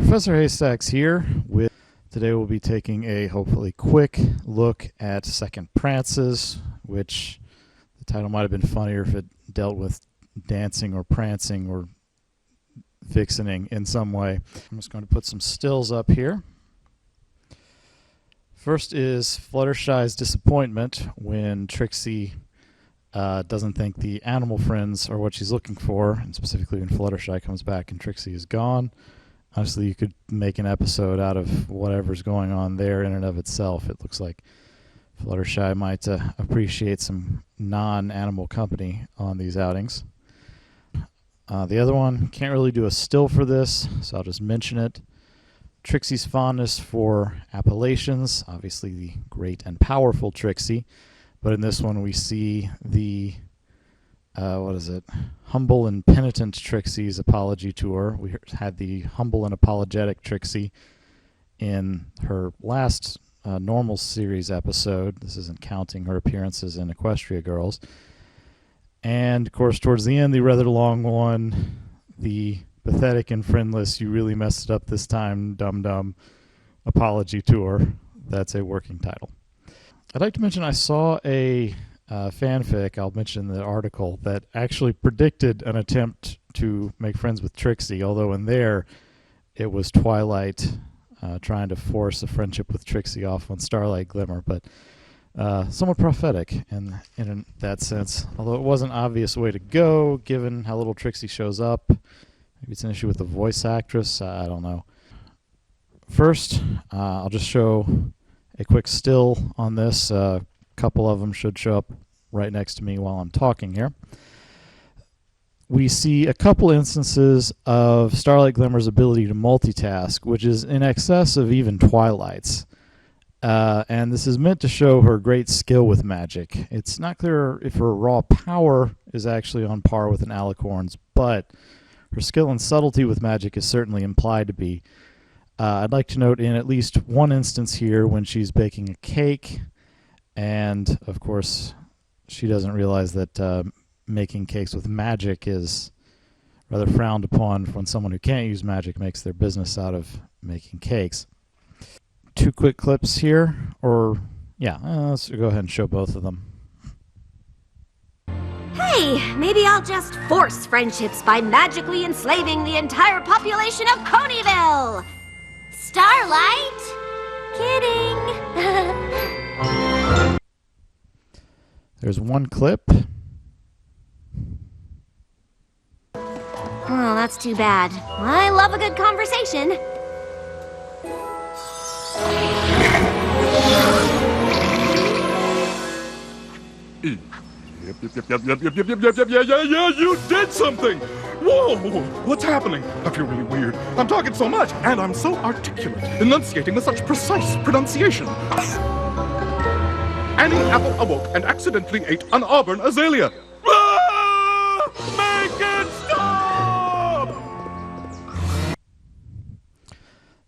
Professor Haystacks here. Today we'll be taking a hopefully quick look at Second Prances, which the title might have been funnier if it dealt with dancing or prancing or vixening in some way. I'm just going to put some stills up here. First is Fluttershy's disappointment when Trixie doesn't think the animal friends are what she's looking for, and specifically when Fluttershy comes back and Trixie is gone. Honestly, you could make an episode out of whatever's going on there in and of itself. It looks like Fluttershy might appreciate some non-animal company on these outings. The other one, can't really do a still for this, so I'll just mention it. Trixie's fondness for appellations, obviously the great and powerful Trixie, but in this one we see the humble and penitent Trixie's apology tour. We had the humble and apologetic Trixie in her last normal series episode. This isn't counting her appearances in Equestria Girls. And, of course, towards the end, the rather long one, the pathetic and friendless, you really messed it up this time, dum-dum apology tour. That's a working title. I'd like to mention I saw a fanfic, I'll mention in the article, that actually predicted an attempt to make friends with Trixie, although in there it was Twilight trying to force a friendship with Trixie off on Starlight Glimmer, but somewhat prophetic in that sense, although it wasn't an obvious way to go given how little Trixie shows up. Maybe it's an issue with the voice actress, I don't know. First, I'll just show a quick still on this. Couple of them should show up right next to me while I'm talking here. We see a couple instances of Starlight Glimmer's ability to multitask, which is in excess of even Twilight's. And this is meant to show her great skill with magic. It's not clear if her raw power is actually on par with an Alicorn's, but her skill and subtlety with magic is certainly implied to be. I'd like to note in at least one instance here when she's baking a cake, and, of course, she doesn't realize that making cakes with magic is rather frowned upon when someone who can't use magic makes their business out of making cakes. Two quick clips here, let's go ahead and show both of them. Hey, maybe I'll just force friendships by magically enslaving the entire population of Ponyville! Starlight? Kidding! There's one clip. Oh, that's too bad. I love a good conversation. Yeah, you did something! Whoa! What's happening? I feel really weird. I'm talking so much, and I'm so articulate, enunciating with such precise pronunciation. Annie Apple awoke and accidentally ate an auburn azalea. Ah! Make it stop!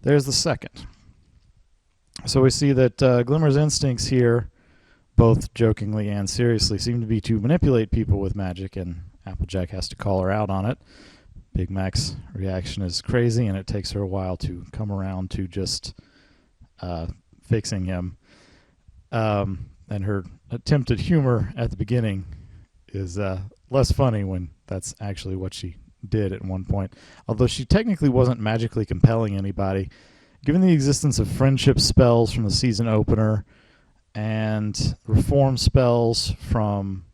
There's the second. So we see that Glimmer's instincts here, both jokingly and seriously, seem to be to manipulate people with magic, and Applejack has to call her out on it. Big Mac's reaction is crazy, and it takes her a while to come around to just fixing him. And her attempt at humor at the beginning is less funny when that's actually what she did at one point. Although she technically wasn't magically compelling anybody. Given the existence of friendship spells from the season opener and reform spells from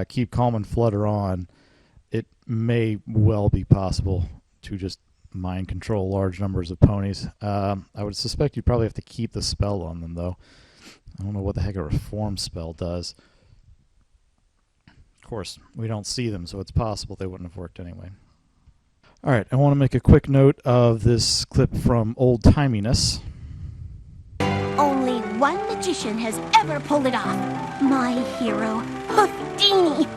Keep Calm and Flutter On, it may well be possible to just mind control large numbers of ponies. I would suspect you'd probably have to keep the spell on them, though. I don't know what the heck a reform spell does. Of course, we don't see them, so it's possible they wouldn't have worked anyway. All right, I want to make a quick note of this clip from Old Timiness. Only one magician has ever pulled it off. My hero, Houdini.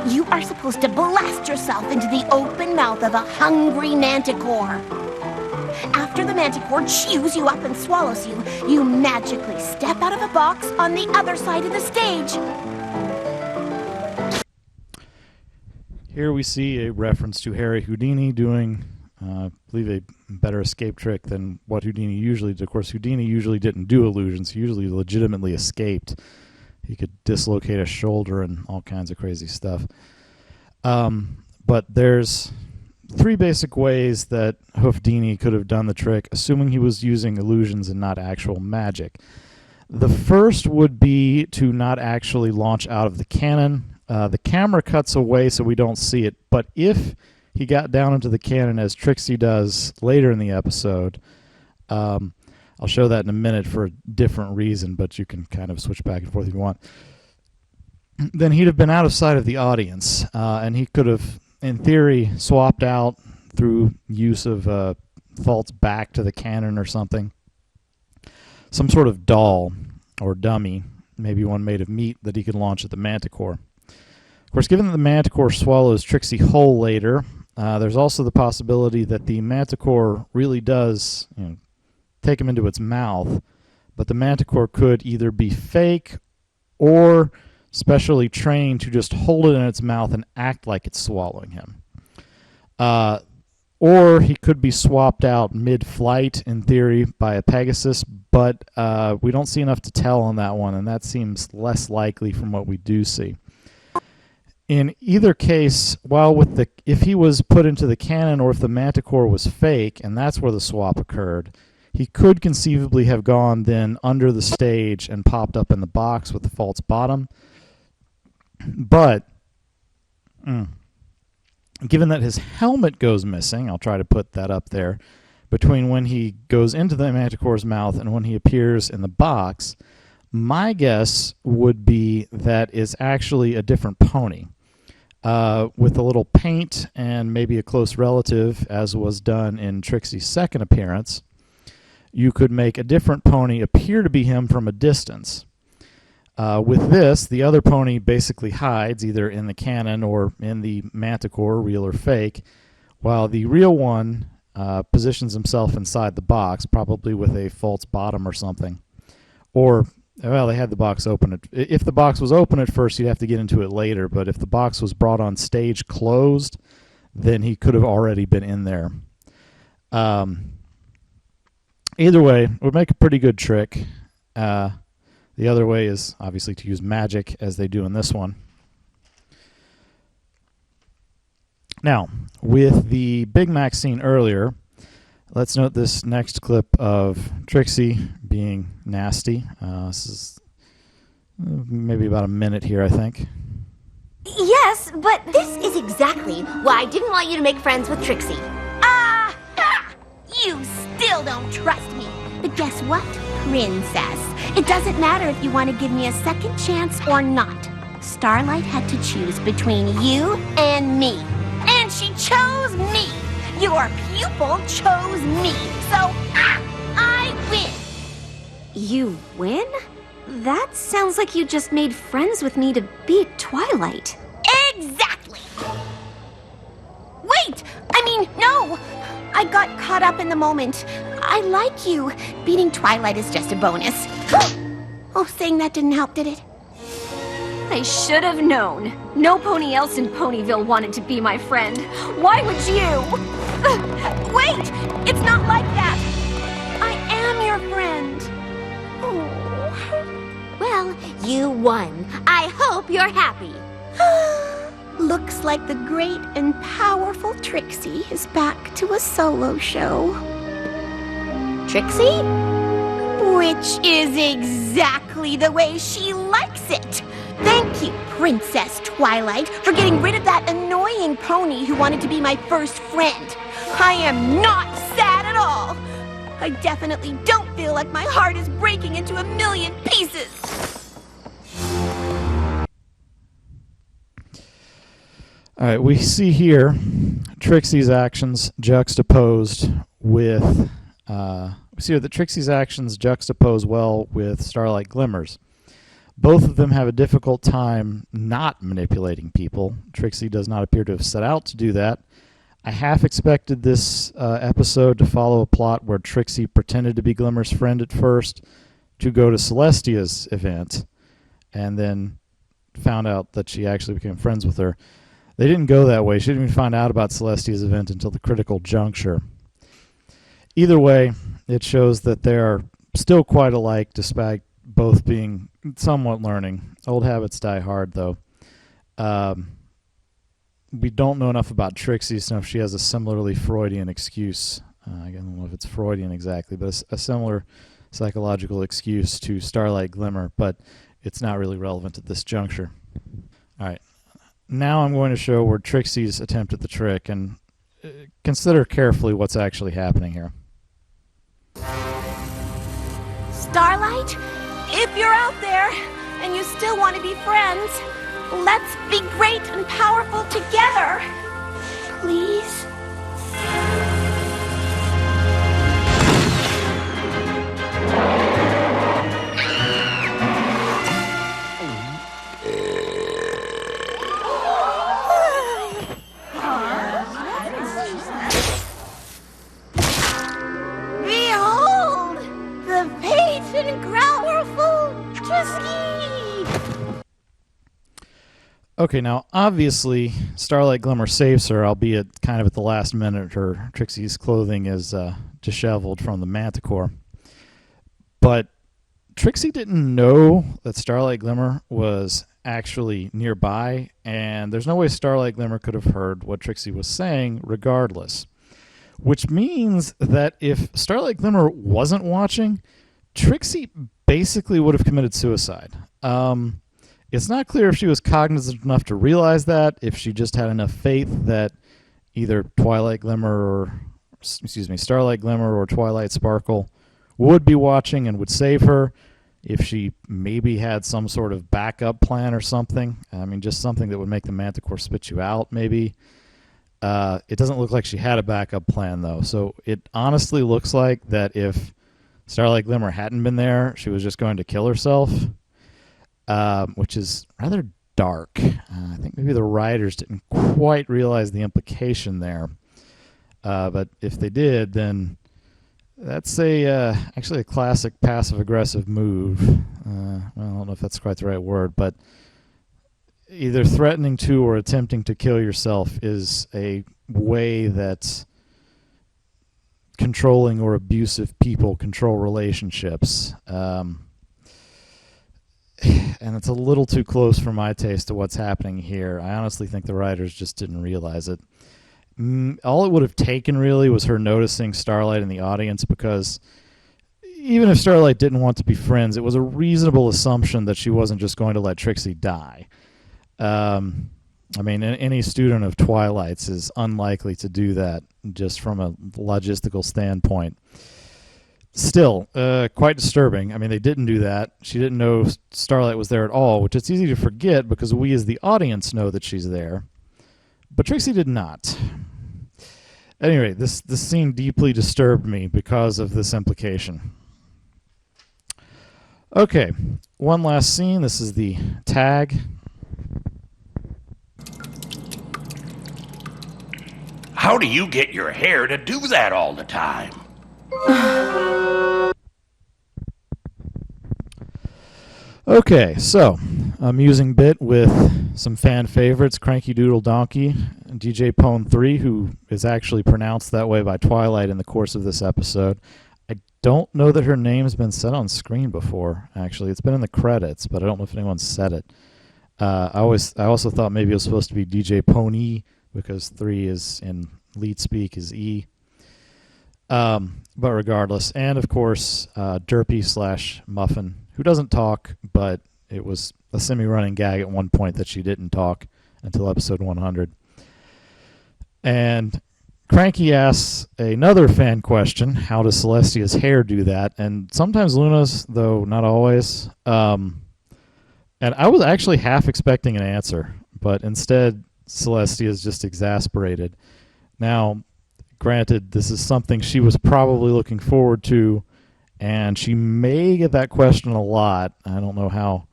You are supposed to blast yourself into the open mouth of a hungry manticore. After the manticore chews you up and swallows you, you magically step out of a box on the other side of the stage. Here we see a reference to Harry Houdini doing I believe a better escape trick than what Houdini usually did. Of course, Houdini usually didn't do illusions. He usually legitimately escaped. He could dislocate a shoulder and all kinds of crazy stuff. But there's 3 basic ways that Houdini could have done the trick, assuming he was using illusions and not actual magic. The first would be to not actually launch out of the cannon. The camera cuts away so we don't see it, but if he got down into the cannon as Trixie does later in the episode, I'll show that in a minute for a different reason, but you can kind of switch back and forth if you want. Then he'd have been out of sight of the audience, and he could have, in theory, swapped out through use of faults back to the cannon or something. Some sort of doll or dummy, maybe one made of meat, that he could launch at the Manticore. Of course, given that the Manticore swallows Trixie whole later, there's also the possibility that the Manticore really does take him into its mouth, but the Manticore could either be fake or specially trained to just hold it in its mouth and act like it's swallowing him. Or he could be swapped out mid-flight, in theory, by a Pegasus, but we don't see enough to tell on that one, and that seems less likely from what we do see. In either case, if he was put into the cannon or if the Manticore was fake, and that's where the swap occurred, he could conceivably have gone then under the stage and popped up in the box with the false bottom. But given that his helmet goes missing, I'll try to put that up there, between when he goes into the Manticore's mouth and when he appears in the box, my guess would be that it's actually a different pony. With a little paint and maybe a close relative, as was done in Trixie's second appearance, you could make a different pony appear to be him from a distance. With this, the other pony basically hides either in the cannon or in the Manticore, real or fake, while the real one positions himself inside the box, probably with a false bottom or something. Or, well, they had the box open. If the box was open at first, you'd have to get into it later, but if the box was brought on stage closed, then he could have already been in there. Either way, it would make a pretty good trick. The other way is obviously to use magic, as they do in this one. Now, with the Big Mac scene earlier, let's note this next clip of Trixie being nasty. This is maybe about a minute here, I think. Yes, but this is exactly why I didn't want you to make friends with Trixie. Ah! Ha! You still don't trust me. But guess what, Princess? It doesn't matter if you want to give me a second chance or not. Starlight had to choose between you and me. And she chose me. Your pupil chose me. So, I win. You win? That sounds like you just made friends with me to beat Twilight. Exactly. Wait! No! I got caught up in the moment. I like you. Beating Twilight is just a bonus. Oh, saying that didn't help, did it? I should have known. No pony else in Ponyville wanted to be my friend. Why would you? Wait! It's not like that! I am your friend. Oh. Well, you won. I hope you're happy. Looks like the great and powerful Trixie is back to a solo show. Trixie? Which is exactly the way she likes it. Thank you, Princess Twilight, for getting rid of that annoying pony who wanted to be my first friend. I am not sad at all. I definitely don't feel like my heart is breaking into a million pieces. All right, we see here Trixie's actions juxtaposed with we see here that Trixie's actions juxtapose well with Starlight Glimmers. Both of them have a difficult time not manipulating people. Trixie does not appear to have set out to do that. I half expected this episode to follow a plot where Trixie pretended to be Glimmer's friend at first to go to Celestia's event and then found out that she actually became friends with her. They didn't go that way. She didn't even find out about Celestia's event until the critical juncture. Either way, it shows that they are still quite alike, despite both being somewhat learning. Old habits die hard, though. We don't know enough about Trixie to know if she has a similarly Freudian excuse. I don't know if it's Freudian exactly, but a similar psychological excuse to Starlight Glimmer, but it's not really relevant at this juncture. All right. Now I'm going to show where Trixie's attempted the trick, and consider carefully what's actually happening here. Starlight, if you're out there and you still want to be friends, let's be great and powerful together. Please? Behold, the patient and powerful Trixie! Okay, now obviously Starlight Glimmer saves her, albeit kind of at the last minute. Her Trixie's clothing is disheveled from the Manticore. But Trixie didn't know that Starlight Glimmer was actually nearby, and there's no way Starlight Glimmer could have heard what Trixie was saying regardless. Which means that if Starlight Glimmer wasn't watching, Trixie basically would have committed suicide. It's not clear if she was cognizant enough to realize that, if she just had enough faith that either Starlight Glimmer or Twilight Sparkle would be watching and would save her, if she maybe had some sort of backup plan or something. I mean, just something that would make the Manticore spit you out, maybe. It doesn't look like she had a backup plan, though. So it honestly looks like that if Starlight Glimmer hadn't been there, she was just going to kill herself, which is rather dark. I think maybe the writers didn't quite realize the implication there. But if they did, then that's actually a classic passive-aggressive move. Well, I don't know if that's quite the right word, but either threatening to or attempting to kill yourself is a way that controlling or abusive people control relationships. And it's a little too close for my taste to what's happening here. I honestly think the writers just didn't realize it. All it would have taken really was her noticing Starlight in the audience, because even if Starlight didn't want to be friends, it was a reasonable assumption that she wasn't just going to let Trixie die. I mean, any student of Twilight's is unlikely to do that just from a logistical standpoint. Still, quite disturbing. I mean, they didn't do that. She didn't know Starlight was there at all, which it's easy to forget because we as the audience know that she's there. But Trixie did not. Anyway, this scene deeply disturbed me because of this implication. Okay, one last scene. This is the tag. How do you get your hair to do that all the time? Okay, so amusing bit with some fan favorites, Cranky Doodle Donkey, and DJ Pone 3, who is actually pronounced that way by Twilight in the course of this episode. I don't know that her name's been said on screen before, actually. It's been in the credits, but I don't know if anyone said it. I also thought maybe it was supposed to be DJ Pony, because 3 is in lead speak is E. But regardless, and of course, Derpy/Muffin, who doesn't talk, but it was a semi-running gag at one point that she didn't talk until episode 100. And Cranky asks another fan question: how does Celestia's hair do that? And sometimes Luna's, though not always. And I was actually half expecting an answer, but instead Celestia is just exasperated. Now, granted, this is something she was probably looking forward to, and she may get that question a lot. I don't know how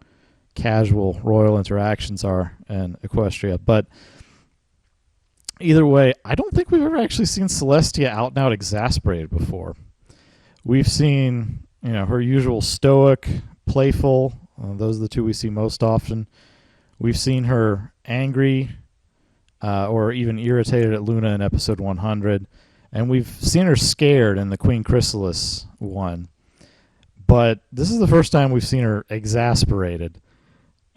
casual royal interactions are in Equestria, but either way, I don't think we've ever actually seen Celestia out and out exasperated before. We've seen, her usual stoic, playful. Those are the two we see most often. We've seen her angry, or even irritated at Luna in episode 100. And we've seen her scared in the Queen Chrysalis one. But this is the first time we've seen her exasperated.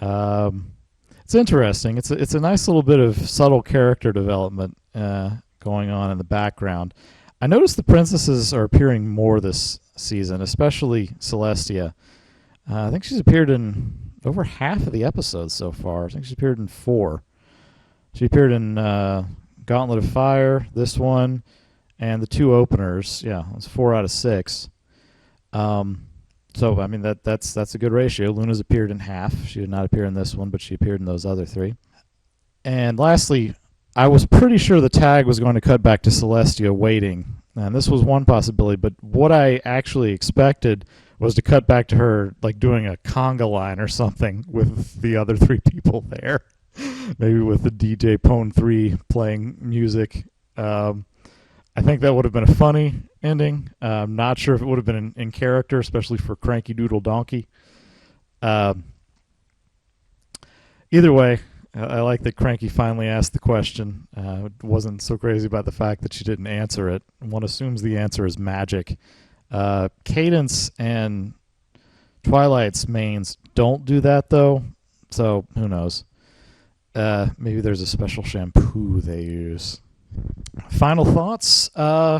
It's interesting. It's a nice little bit of subtle character development going on in the background. I noticed the princesses are appearing more this season, especially Celestia. I think she's appeared in over half of the episodes so far. I think she's appeared in 4. She appeared in Gauntlet of Fire, this one, and the 2 openers. Yeah, it's 4 out of 6. So I mean that's a good ratio. Luna's appeared in half. She did not appear in this one, but she appeared in those other 3. And lastly, I was pretty sure the tag was going to cut back to Celestia waiting, and this was one possibility. But what I actually expected was to cut back to her like doing a conga line or something with the other 3 people there, maybe with the DJ Pone 3 playing music. I think that would have been a funny ending. I'm not sure if it would have been in character, especially for Cranky Doodle Donkey. Either way, I like that Cranky finally asked the question. Wasn't so crazy about the fact that she didn't answer it. One assumes the answer is magic. Cadence and Twilight's mains don't do that, though, so who knows. Maybe there's a special shampoo they use. Final thoughts. I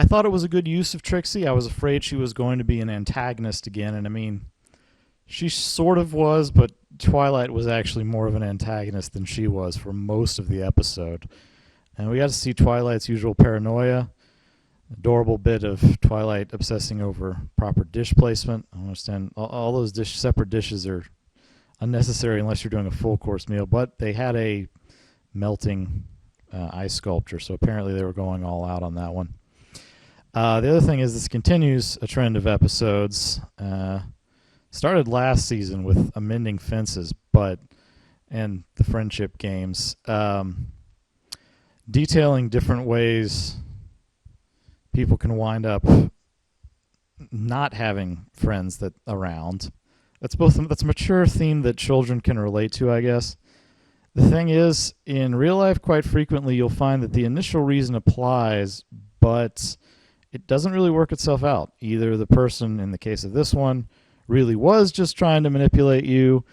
thought it was a good use of Trixie. I was afraid she was going to be an antagonist again, and I mean, she sort of was, but Twilight was actually more of an antagonist than she was for most of the episode. And we got to see Twilight's usual paranoia, adorable bit of Twilight obsessing over proper dish placement. I understand all those separate dishes are unnecessary unless you're doing a full course meal, but they had a melting ice sculpture, so apparently they were going all out on that one. The other thing is this continues a trend of episodes. Started last season with amending fences, and the friendship games, detailing different ways people can wind up not having friends that around. That's a mature theme that children can relate to, I guess. The thing is, in real life, quite frequently, you'll find that the initial reason applies, but it doesn't really work itself out. Either the person, in the case of this one, really was just trying to manipulate you,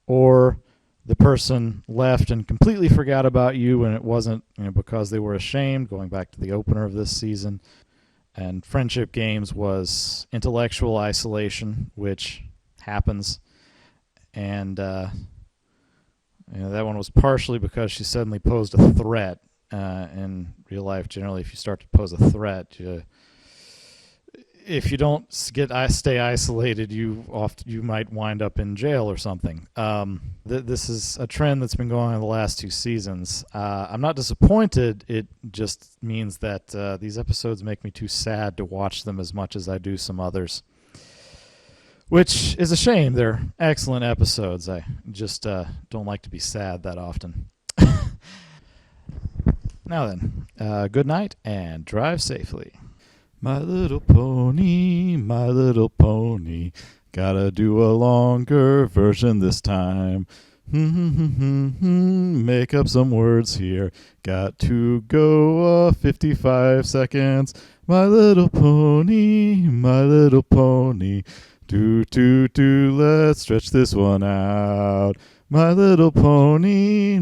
or the person left and completely forgot about you, and it wasn't because they were ashamed, going back to the opener of this season. And friendship games was intellectual isolation, which happens. And that one was partially because she suddenly posed a threat. In real life, generally, if you start to pose a threat, if you don't stay isolated, you might wind up in jail or something. This is a trend that's been going on in the last 2 seasons. I'm not disappointed. It just means that these episodes make me too sad to watch them as much as I do some others, which is a shame. They're excellent episodes. I just don't like to be sad that often. Now then, good night and drive safely. My little pony, gotta do a longer version this time. Make up some words here. Got to go 55 seconds. My little pony, do, let's stretch this one out. My little pony,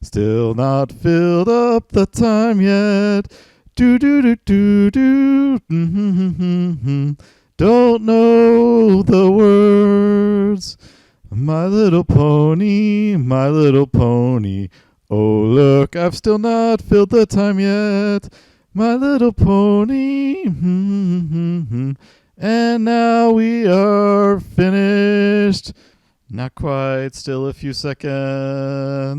still not filled up the time yet. Don't know the words. My little pony, oh look, I've still not filled the time yet. My little pony, and now we are finished. Not quite, still a few seconds.